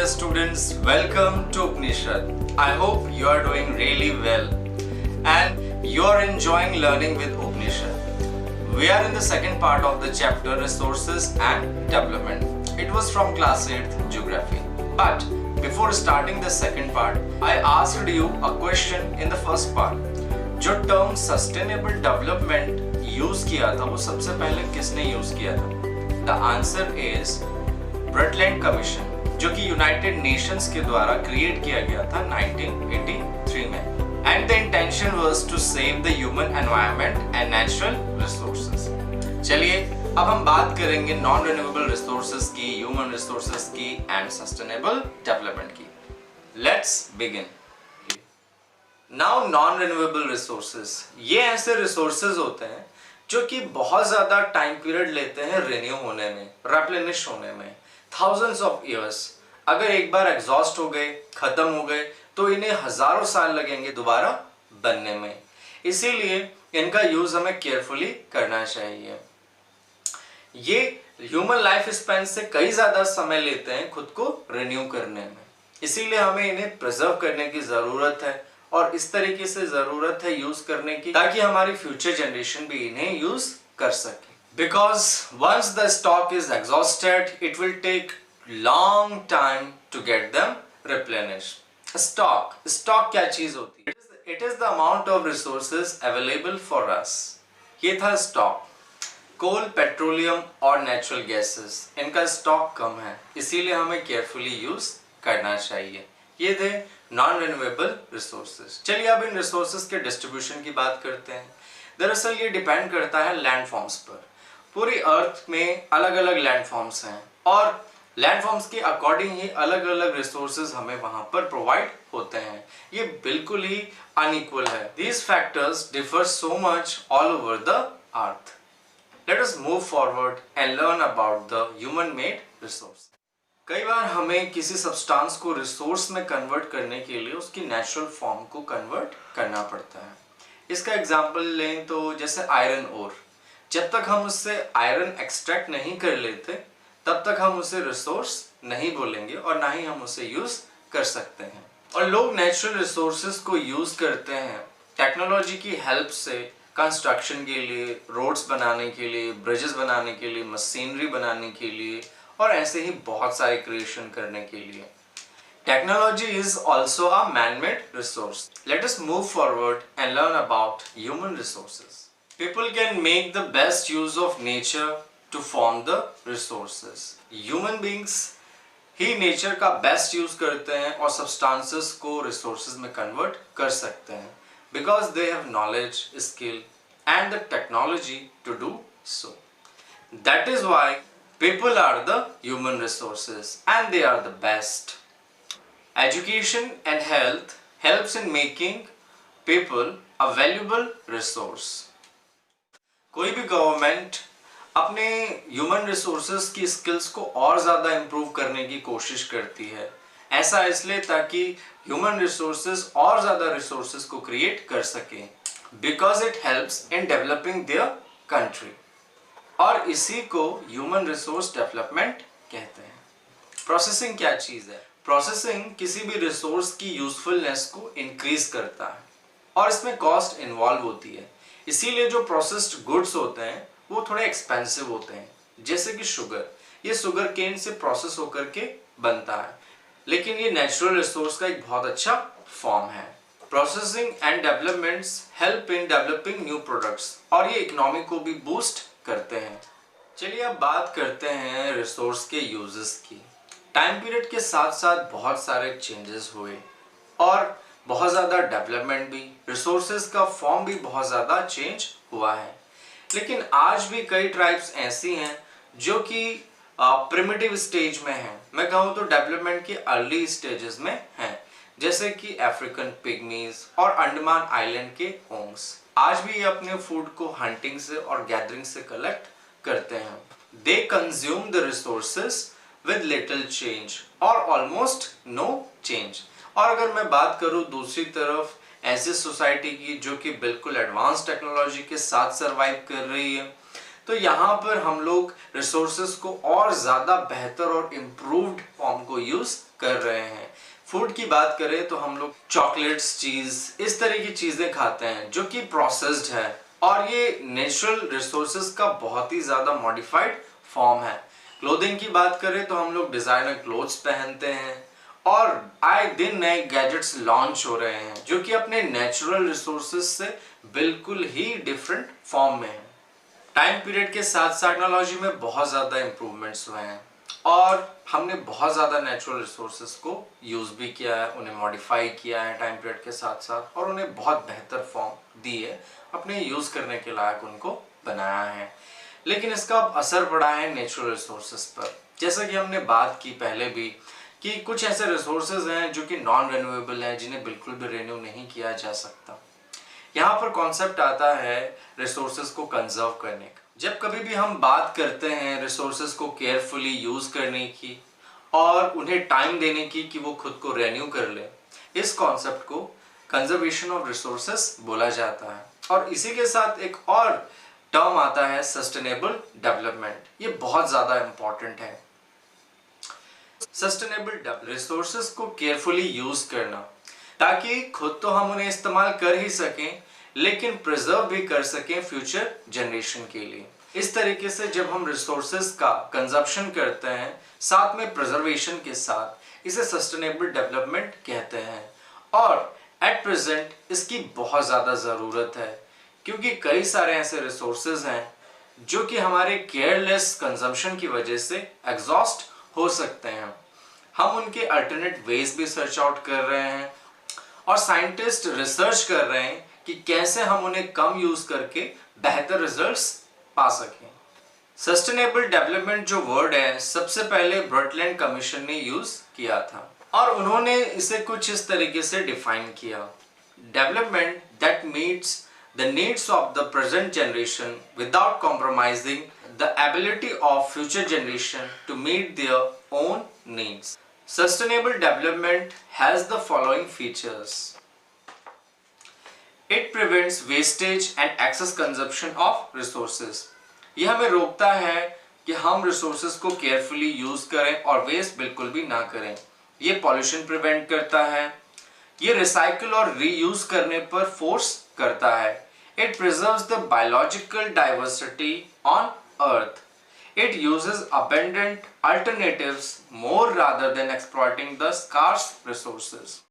dear students, welcome to Upanishad. I hope you are doing really well and you are enjoying learning with Upanishad. We are in the second part of the chapter Resources and Development. It was from class 8th Geography. But before starting the second part, I asked you a question in the first part. जो term sustainable development use किया था वो सबसे पहले किसने use किया था? The answer is ब्रटलैंड commission, जो कि यूनाइटेड नेशंस के द्वारा क्रिएट किया गया था 1983 में। And the intention was to save the human environment and natural resources. चलिए अब हम बात करेंगे नॉन रिन्यूएबल रिसोर्सेज की, ह्यूमन रिसोर्सेज की एंड सस्टेनेबल डेवलपमेंट की। Let's begin. Now non renewable resources, ये ऐसे रिसोर्सेज होते हैं जो कि बहुत ज्यादा टाइम पीरियड लेते हैं रिन्यू होने में, रिप्लेनिश होने में, thousands of years। अगर एक बार एग्जॉस्ट हो गए, खत्म हो गए, तो इन्हें हजारों साल लगेंगे दोबारा बनने में। इसीलिए इनका यूज हमें केयरफुली करना चाहिए। ये ह्यूमन लाइफ स्पैन से कई ज्यादा समय लेते हैं खुद को रिन्यू करने में, इसीलिए हमें इन्हें प्रिजर्व करने की जरूरत है और इस तरीके से जरूरत है यूज करने की ताकि हमारी फ्यूचर जनरेशन भी इन्हें यूज कर सके। Because once the stock is exhausted, it will take long time to get them replenished. Stock क्या चीज होती है? It is the amount of resources available for us. ये था stock. कोल, पेट्रोलियम और नेचुरल गैसेस, इनका स्टॉक कम है, इसीलिए हमें केयरफुली यूज करना चाहिए। ये थे नॉन रिन्यूएबल रिसोर्सेज। चलिए अब इन रिसोर्सेज के डिस्ट्रीब्यूशन की बात करते हैं। दरअसल ये डिपेंड करता है लैंडफॉर्म्स पर। पूरी अर्थ में अलग अलग लैंडफॉर्म्स हैं और लैंडफॉर्म्स के अकॉर्डिंग ही अलग अलग रिसोर्सेज हमें वहां पर प्रोवाइड होते हैं। ये बिल्कुल ही अनइक्वल है। These factors differ so much all over the earth. Let us move forward and learn about the human-made resource. कई बार हमें किसी सब्सटेंस को रिसोर्स में कन्वर्ट करने के लिए उसकी नेचुरल फॉर्म को कन्वर्ट करना पड़ता है। इसका एग्जांपल लें तो जैसे आयरन ओर, जब तक हम उससे आयरन एक्सट्रैक्ट नहीं कर लेते तब तक हम उसे रिसोर्स नहीं बोलेंगे और ना ही हम उसे यूज कर सकते हैं। और लोग नेचुरल रिसोर्सेज को यूज करते हैं टेक्नोलॉजी की हेल्प से कंस्ट्रक्शन के लिए, रोड्स बनाने के लिए, ब्रिजेस बनाने के लिए, मशीनरी बनाने के लिए और ऐसे ही बहुत सारे क्रिएशन करने के लिए। Technology is also a man-made resource. Let us move forward and learn about human resources. People can make the best use of nature to form the resources. Human beings he nature का best use करते हैं और substances को resources में convert कर सकते हैं because they have knowledge, skill and the technology to do so. That is why people are the human resources and they are the best. Education and health helps in making people a valuable resource. कोई भी government अपने human resources की skills को और ज़्यादा improve करने की कोशिश करती है। ऐसा इसलिए ताकि ह्यूमन रिसोर्सेज और ज़्यादा रिसोर्सेज को क्रिएट कर सके because it helps in developing their country. और इसी को ह्यूमन रिसोर्स डेवलपमेंट कहते हैं। प्रोसेसिंग क्या चीज़ है? प्रोसेसिंग किसी भी रिसोर्स की यूजफुलनेस को इंक्रीज करता है और इसमें कॉस्ट इन्वॉल्व होती है। इसीलिए जो प्रोसेस्ड गुड्स होते हैं वो थोड़े एक्सपेंसिव होते हैं, जैसे कि शुगर। ये शुगर केन से प्रोसेस होकर के बनता है, लेकिन ये नेचुरल रिसोर्स का एक बहुत अच्छा फॉर्म है। Processing and developments help in developing new products और ये इकोनॉमी को भी बूस्ट करते हैं। चलिए अब बात करते हैं रिसोर्स के यूजेस की। टाइम पीरियड के साथ साथ बहुत सारे चेंजेस हुए और बहुत ज़्यादा डेवलपमेंट भी, रिसोर्सेज का फॉर्म भी बहुत ज़्यादा चेंज हुआ है। लेकिन आज भी कई ट्राइब्स ऐसी हैं जो कि प्रिमिटिव स्टेज में हैं। मैं कहूँ तो डेवलपमेंट के अर्ली स्टेजेस में हैं, जैसे कि अफ्रीकन पिग्मीज और अंडमान आइलैंड के होंग्स। आज भी ये अपने फूड को हंटिंग से और गैदरिंग से कलेक्ट करते हैं। They consume the resources with little change or almost no change। और अगर मैं बात करूं दूसरी तरफ ऐसी सोसाइटी की जो कि बिल्कुल एडवांस टेक्नोलॉजी के साथ सरवाइव कर रही है, तो यहाँ पर हम लोग रिसोर्सेज को और ज़्यादा बेहतर और इम्प्रूव्ड फॉर्म को यूज़ कर रहे हैं। फूड की बात करें तो हम लोग चॉकलेट्स, चीज़, इस तरह की चीज़ें खाते हैं जो कि प्रोसेस्ड है और ये नेचुरल रिसोर्सेज का बहुत ही ज़्यादा मॉडिफाइड फॉर्म है। क्लोथिंग की बात करें तो हम लोग डिज़ाइनर क्लोथ्स पहनते हैं और आए दिन नए गैजेट्स लॉन्च हो रहे हैं जो कि अपने नेचुरल रिसोर्सेज से बिल्कुल ही डिफरेंट फॉर्म में है। टाइम पीरियड के साथ साथ टेक्नोलॉजी में बहुत ज़्यादा इम्प्रूवमेंट्स हुए हैं और हमने बहुत ज़्यादा नेचुरल रिसोर्सेज को यूज़ भी किया है, उन्हें मॉडिफाई किया है टाइम पीरियड के साथ साथ और उन्हें बहुत बेहतर फॉर्म दी है, अपने यूज़ करने के लायक उनको बनाया है। लेकिन इसका असर पड़ा है नेचुरल रिसोर्सेज पर। जैसा कि हमने बात की पहले भी कि कुछ ऐसे रिसोर्सेज हैं जो कि नॉन रिन्यूएबल हैं, जिन्हें बिल्कुल भी रिन्यू नहीं किया जा सकता। यहाँ पर कॉन्सेप्ट आता है रिसोर्सेज को कंजर्व करने का। जब कभी भी हम बात करते हैं रिसोर्सेज को केयरफुली यूज़ करने की और उन्हें टाइम देने की कि वो खुद को रिन्यू कर ले, इस कॉन्सेप्ट को कंजर्वेशन ऑफ रिसोर्सेज बोला जाता है। और इसी के साथ एक और टर्म आता है सस्टेनेबल डेवलपमेंट। ये बहुत ज़्यादा इम्पॉर्टेंट है। सस्टेनेबल रिसोर्सेज को केयरफुली यूज़ करना ताकि खुद तो हम उन्हें इस्तेमाल कर ही सकें लेकिन प्रिजर्व भी कर सकें फ्यूचर जनरेशन के लिए। इस तरीके से जब हम रिसोर्सेज का कंजप्शन करते हैं साथ में प्रिजर्वेशन के साथ, इसे सस्टेनेबल डेवलपमेंट कहते हैं। और एट प्रेजेंट इसकी बहुत ज़्यादा ज़रूरत है क्योंकि कई सारे ऐसे रिसोर्सेज हैं जो कि हमारे केयरलेस कंजम्पशन की वजह से एग्जॉस्ट हो सकते हैं। हम उनके अल्टरनेट वेज भी सर्च आउट कर रहे हैं और साइंटिस्ट रिसर्च कर रहे हैं कि कैसे हम उन्हें कम यूज करके बेहतर रिजल्ट्स पा सकें। सस्टेनेबल डेवलपमेंट जो वर्ड है सबसे पहले ब्रटलैंड कमीशन ने यूज किया था और उन्होंने इसे कुछ इस तरीके से डिफाइन किया: development that meets the needs of the present generation without compromising the ability of future generation to meet their own needs. Sustainable development has the following features. It prevents wastage and excess consumption of resources. यह हमें रोकता है कि हम resources को carefully use करें और waste बिल्कुल भी ना करें। ये pollution prevent करता है, ये recycle और reuse करने पर force करता है। It preserves the biological diversity on Earth. It uses abundant alternatives more rather than exploiting the scarce resources.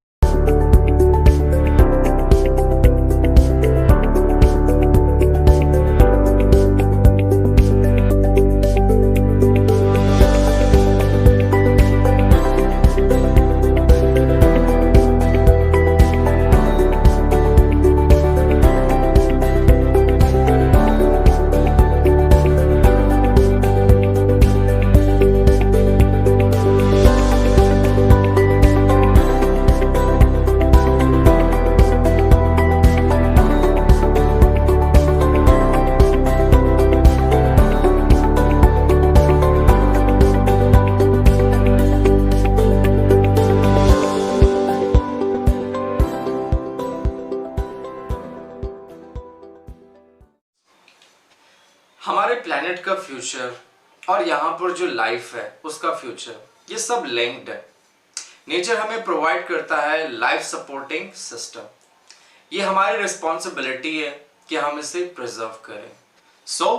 हमारे प्लैनेट का फ्यूचर और यहाँ पर जो लाइफ है उसका फ्यूचर, ये सब लिंक्ड है। नेचर हमें प्रोवाइड करता है लाइफ सपोर्टिंग सिस्टम। ये हमारी रिस्पॉन्सिबिलिटी है कि हम इसे प्रिजर्व करें। सो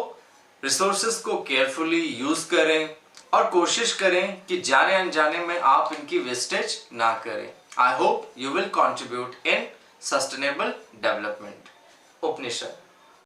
रिसोर्सेज को केयरफुली यूज करें और कोशिश करें कि जाने अनजाने में आप इनकी वेस्टेज ना करें। I hope you will contribute in sustainable development. Upanishad.